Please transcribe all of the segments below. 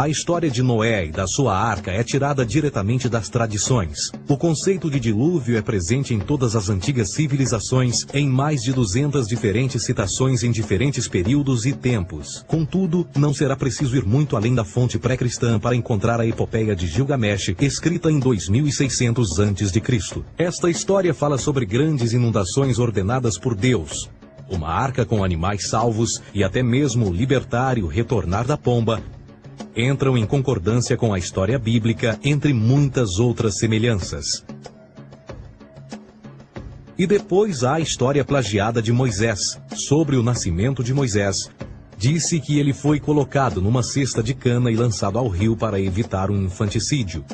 A história de Noé e da sua arca é tirada diretamente das tradições. O conceito de dilúvio é presente em todas as antigas civilizações, em mais de 200 diferentes citações em diferentes períodos e tempos. Contudo, não será preciso ir muito além da fonte pré-cristã para encontrar a epopeia de Gilgamesh, escrita em 2600 a.C. Esta história fala sobre grandes inundações ordenadas por Deus, uma arca com animais salvos e até mesmo o libertário retornar da pomba, entram em concordância com a história bíblica, entre muitas outras semelhanças. E depois há a história plagiada de Moisés. Sobre o nascimento de Moisés, disse que ele foi colocado numa cesta de cana e lançado ao rio para evitar um infanticídio.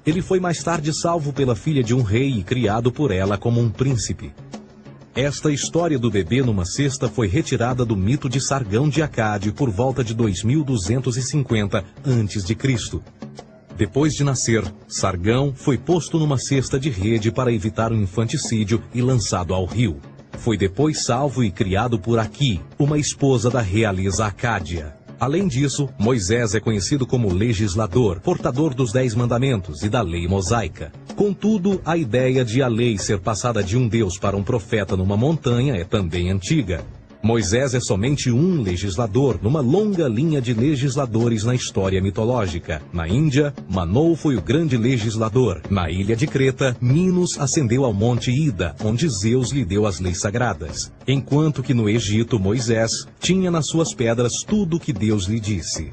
Ele foi mais tarde salvo pela filha de um rei e criado por ela como um príncipe. Esta história do bebê numa cesta foi retirada do mito de Sargão de Acade por volta de 2250 a.C. Depois de nascer, Sargão foi posto numa cesta de rede para evitar um infanticídio e lançado ao rio. Foi depois salvo e criado por Aqui, uma esposa da realeza Acádia. Além disso, Moisés é conhecido como legislador, portador dos 10 mandamentos e da lei mosaica. Contudo, a ideia de a lei ser passada de um Deus para um profeta numa montanha é também antiga. Moisés é somente um legislador numa longa linha de legisladores na história mitológica. Na Índia, Manoa foi o grande legislador. Na ilha de Creta, Minos ascendeu ao monte Ida, onde Zeus lhe deu as leis sagradas. Enquanto que no Egito, Moisés tinha nas suas pedras tudo o que Deus lhe disse.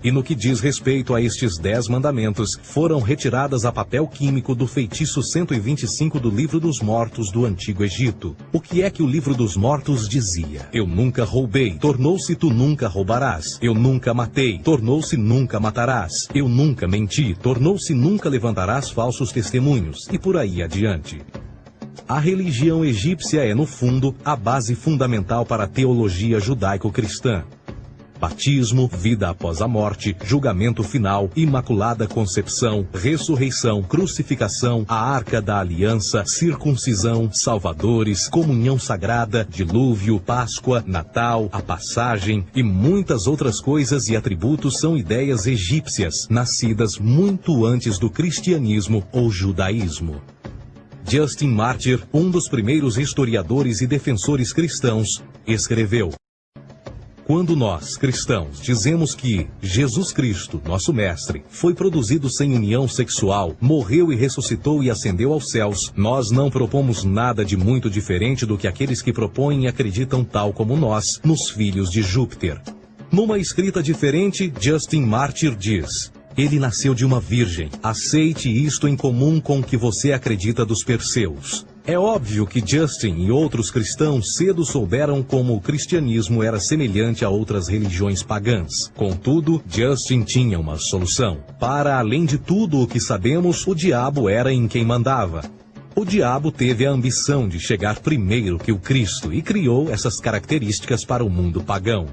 E no que diz respeito a estes 10 mandamentos, foram retiradas a papel químico do feitiço 125 do Livro dos Mortos do Antigo Egito. O que é que o Livro dos Mortos dizia? Eu nunca roubei, tornou-se tu nunca roubarás. Eu nunca matei, tornou-se nunca matarás. Eu nunca menti, tornou-se nunca levantarás falsos testemunhos. E por aí adiante. A religião egípcia é, no fundo, a base fundamental para a teologia judaico-cristã. Batismo, vida após a morte, julgamento final, imaculada concepção, ressurreição, crucificação, a arca da aliança, circuncisão, salvadores, comunhão sagrada, dilúvio, Páscoa, Natal, a passagem e muitas outras coisas e atributos são ideias egípcias, nascidas muito antes do cristianismo ou judaísmo. Justin Martyr, um dos primeiros historiadores e defensores cristãos, escreveu: quando nós, cristãos, dizemos que Jesus Cristo, nosso Mestre, foi produzido sem união sexual, morreu e ressuscitou e ascendeu aos céus, nós não propomos nada de muito diferente do que aqueles que propõem e acreditam tal como nós, nos filhos de Júpiter. Numa escrita diferente, Justin Martyr diz: ele nasceu de uma virgem. Aceite isto em comum com o que você acredita dos Perseus. É óbvio que Justin e outros cristãos cedo souberam como o cristianismo era semelhante a outras religiões pagãs. Contudo, Justin tinha uma solução. Para além de tudo o que sabemos, o diabo era em quem mandava. O diabo teve a ambição de chegar primeiro que o Cristo e criou essas características para o mundo pagão.